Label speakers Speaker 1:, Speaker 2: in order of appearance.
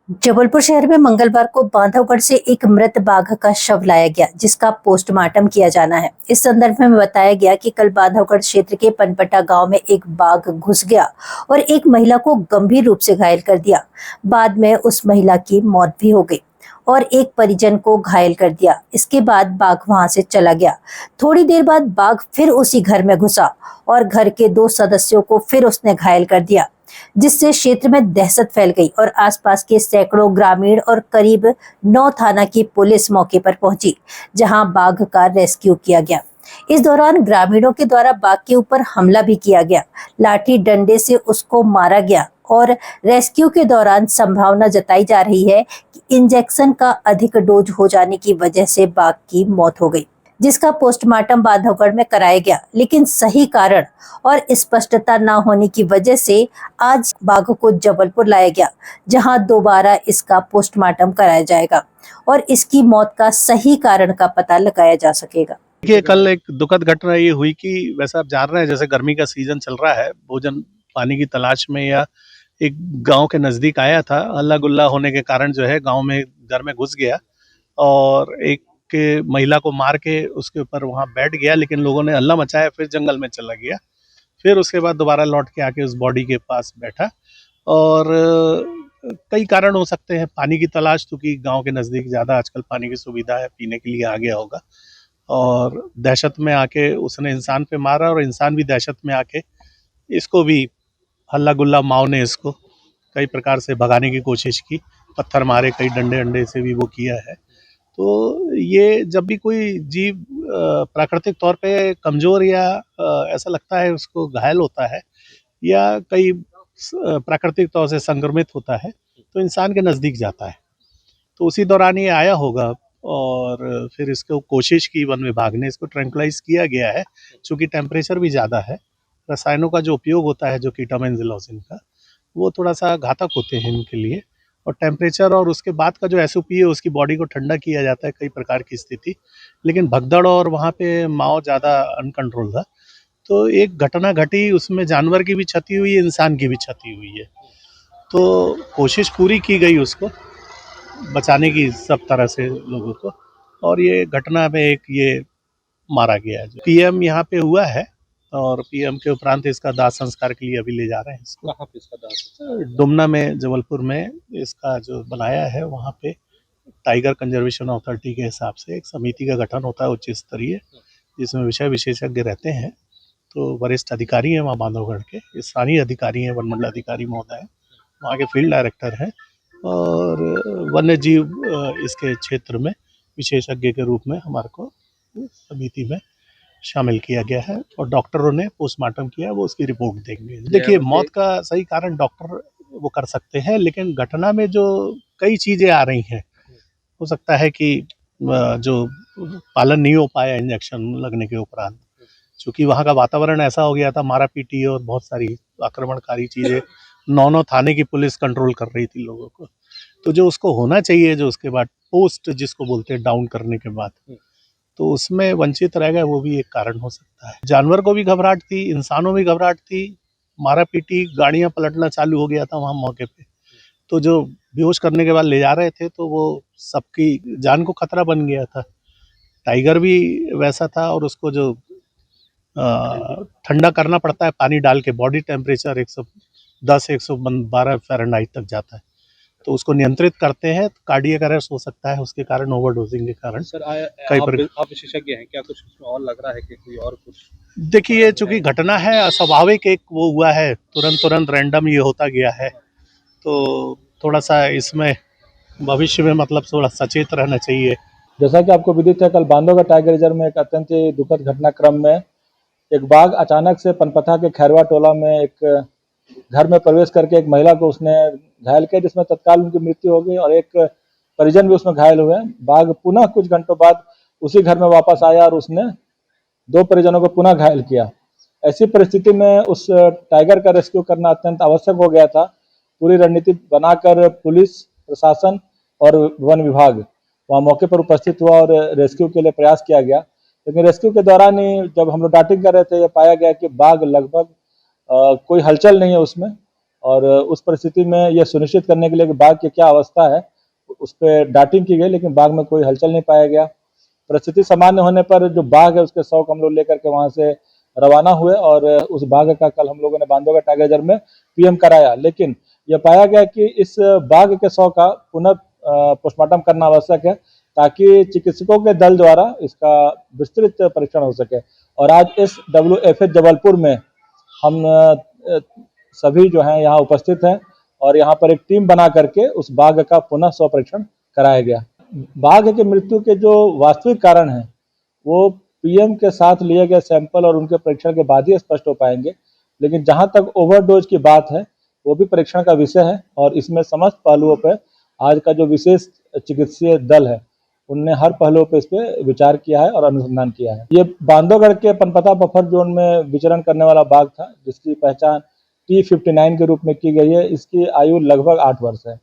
Speaker 1: जबलपुर शहर में मंगलवार को बांधवगढ़ से एक मृत बाघ का शव लाया गया, जिसका पोस्टमार्टम किया जाना है। इस संदर्भ में बताया गया कि कल बांधवगढ़ क्षेत्र के पनपटा गांव में एक बाघ घुस गया और एक महिला को गंभीर रूप से घायल कर दिया। बाद में उस महिला की मौत भी हो गई और एक परिजन को घायल कर दिया। इसके बाद बाघ वहां से चला गया। थोड़ी देर बाद बाघ फिर उसी घर में घुसा और घर के 2 सदस्यों को फिर उसने घायल कर दिया, जिससे क्षेत्र में दहशत फैल गई और आसपास के सैकड़ों ग्रामीण और करीब 9 थाना की पुलिस मौके पर पहुंची, जहां बाघ का रेस्क्यू किया गया। इस दौरान ग्रामीणों के द्वारा बाघ के ऊपर हमला भी किया गया। लाठी डंडे से उसको मारा गया और रेस्क्यू के दौरान संभावना जताई जा रही है कि इंजेक्शन का अधिक डोज हो जाने की वजह से बाघ की मौत हो गई, जिसका पोस्टमार्टम बांधवगढ़ में कराया गया। लेकिन सही कारण और स्पष्टता न होने की वजह से आज बाघ को जबलपुर लाया गया, जहां दोबारा इसका पोस्टमार्टम कराया जाएगा और इसकी मौत का सही कारण का पता लगाया जा सकेगा।
Speaker 2: देखिए, कल एक दुखद घटना ये हुई कि वैसे आप जान रहे हैं, जैसे गर्मी का सीजन चल रहा है, भोजन पानी की तलाश में या एक गांव के नजदीक आया था। हल्ला गुल्ला होने के कारण जो है गांव में घर में घुस गया और एक महिला को मार के उसके ऊपर वहां बैठ गया, लेकिन लोगों ने हल्ला मचाया, फिर जंगल में चला गया। फिर उसके बाद दोबारा लौट के आके उस बॉडी के पास बैठा। और कई कारण हो सकते हैं। पानी की तलाश, क्योंकि गांव के नज़दीक ज़्यादा आजकल पानी की सुविधा है, पीने के लिए आ गया होगा। और दहशत में आके उसने इंसान पे मारा और इंसान भी दहशत में आके इसको भी हल्ला गुल्ला माओ ने इसको कई प्रकार से भगाने की कोशिश की, पत्थर मारे, कई डंडे अंडे से भी वो किया है। तो ये जब भी कोई जीव प्राकृतिक तौर पे कमज़ोर या ऐसा लगता है उसको घायल होता है या कई प्राकृतिक तौर से संक्रमित होता है, तो इंसान के नज़दीक जाता है। तो उसी दौरान ये आया होगा और फिर इसको कोशिश की, वन विभाग ने इसको ट्रैंक्विलाइज किया गया है। चूँकि टेम्परेचर भी ज़्यादा है, रसायनों का जो उपयोग होता है, जो कीटामेंजिलोसिन का, वो थोड़ा-सा घातक होते हैं इनके लिए। और टेम्परेचर और उसके बाद का जो एसओपी है, उसकी बॉडी को ठंडा किया जाता है कई प्रकार की स्थिति। लेकिन भगदड़ और वहाँ पे माहौल ज़्यादा अनकंट्रोल था, तो एक घटना घटी, उसमें जानवर की भी क्षति हुई, इंसान की भी क्षति हुई है। तो कोशिश पूरी की गई उसको बचाने की सब तरह से लोगों को, और ये घटना में एक ये मारा गया है। पीएम यहाँ पे हुआ है और पीएम के उपरांत इसका दाह संस्कार के लिए अभी ले जा रहे हैं इसको।
Speaker 3: कहाँ पे इसका दाह संस्कार?
Speaker 2: डुमना में, जबलपुर में इसका जो बनाया है, वहाँ पे टाइगर कंजर्वेशन अथॉरिटी के हिसाब से एक समिति का गठन होता है उच्च स्तरीय, जिसमें विषय विशेषज्ञ रहते हैं। तो वरिष्ठ अधिकारी हैं वहाँ बांधवगढ़ के, स्थानीय अधिकारी हैं, वन मंडल अधिकारी महोदय हैं, वहाँ के फील्ड डायरेक्टर हैं और वन्य जीव इसके क्षेत्र में विशेषज्ञ के रूप में हमारे को समिति में शामिल किया गया है और डॉक्टरों ने पोस्टमार्टम किया, वो उसकी रिपोर्ट देंगे। देखिए, मौत का सही कारण डॉक्टर वो कर सकते हैं, लेकिन घटना में जो कई चीज़ें आ रही हैं, हो सकता है कि जो पालन नहीं हो पाया इंजेक्शन लगने के उपरांत, चूँकि वहाँ का वातावरण ऐसा हो गया था, मारा पीटी और बहुत सारी आक्रमणकारी चीज़ें, 9 थाने की पुलिस कंट्रोल कर रही थी लोगों को। तो जो उसको होना चाहिए, जो उसके बाद पोस्ट जिसको बोलते हैं डाउन करने के बाद, तो उसमें वंचित रह गए, वो भी एक कारण हो सकता है। जानवर को भी घबराहट थी, इंसानों में घबराहट थी, मारा पीटी, गाड़ियाँ पलटना चालू हो गया था वहाँ मौके पे। तो जो बेहोश करने के बाद ले जा रहे थे, तो वो सबकी जान को खतरा बन गया था। टाइगर भी वैसा था और उसको जो ठंडा करना पड़ता है पानी डाल के, बॉडी टेम्परेचर 110 112 फ़ारेनहाइट तक जाता है, तो उसको नियंत्रित करते हैं। तो कार्डियक अरेस्ट हो सकता है उसके कारण, ओवरडोजिंग के कारण।
Speaker 3: सर, आप विशेषज्ञ हैं, क्या कुछ उसमें और लग रहा है कि कोई और कुछ?
Speaker 2: देखिए, चूंकि घटना है, अस्वाभाविक एक वो हुआ है, तुरंत रैंडम ये होता गया है, तो थोड़ा सा इसमें भविष्य में मतलब थोड़ा सचेत रहना चाहिए।
Speaker 4: जैसा कि आपको विदित है, कल बांधवगढ़ टाइगर रिजर्व में एक अत्यंत ही दुखद घटनाक्रम में एक बाघ अचानक से पनपथा के खैरवा टोला में एक घर में प्रवेश करके एक महिला को उसने घायल किया, जिसमें तत्काल उनकी मृत्यु हो गई और एक परिजन भी उसमें घायल हुए। बाघ पुनः कुछ घंटों बाद उसी घर में वापस आया और उसने 2 परिजनों को पुनः घायल किया। ऐसी परिस्थिति में उस टाइगर का रेस्क्यू करना अत्यंत आवश्यक हो गया था। पूरी रणनीति बनाकर पुलिस प्रशासन और वन विभाग वहाँ मौके पर उपस्थित हुआ और रेस्क्यू के लिए प्रयास किया गया। लेकिन रेस्क्यू के दौरान ही जब हम लोग डाइटिंग कर रहे थे, ये पाया गया कि बाघ लगभग कोई हलचल नहीं है उसमें और उस परिस्थिति में यह सुनिश्चित करने के लिए कि बाघ की क्या अवस्था है, उस पर डाटिंग की गई, लेकिन बाघ में कोई हलचल नहीं पाया गया। परिस्थिति सामान्य होने पर जो बाघ है उसके 100 हम लोग लेकर के वहां से रवाना हुए और उस बाघ का कल हम लोगों ने बांधवगढ़ टाइगर रिजर्व में पीएम कराया, लेकिन यह पाया गया कि इस बाघ के 100 का पुनः पोस्टमार्टम करना आवश्यक है ताकि चिकित्सकों के दल द्वारा इसका विस्तृत परीक्षण हो सके। और आज इस WFH जबलपुर में हम सभी जो हैं यहाँ उपस्थित हैं और यहाँ पर एक टीम बना करके उस बाघ का पुनः 100 परीक्षण कराया गया। बाघ की मृत्यु के जो वास्तविक कारण हैं वो पीएम के साथ लिए गए सैंपल और उनके परीक्षण के बाद ही स्पष्ट हो पाएंगे, लेकिन जहां तक ओवरडोज की बात है वो भी परीक्षण का विषय है और इसमें समस्त पहलुओं पर आज का जो विशेष चिकित्सीय दल है उनने हर पहलुओं पर इस पर विचार किया है और अनुसंधान किया है। ये बांधवगढ़ के पनपथा बफर जोन में विचरण करने वाला बाघ था जिसकी पहचान T59 के रूप में की गई है। इसकी आयु लगभग 8 वर्ष है।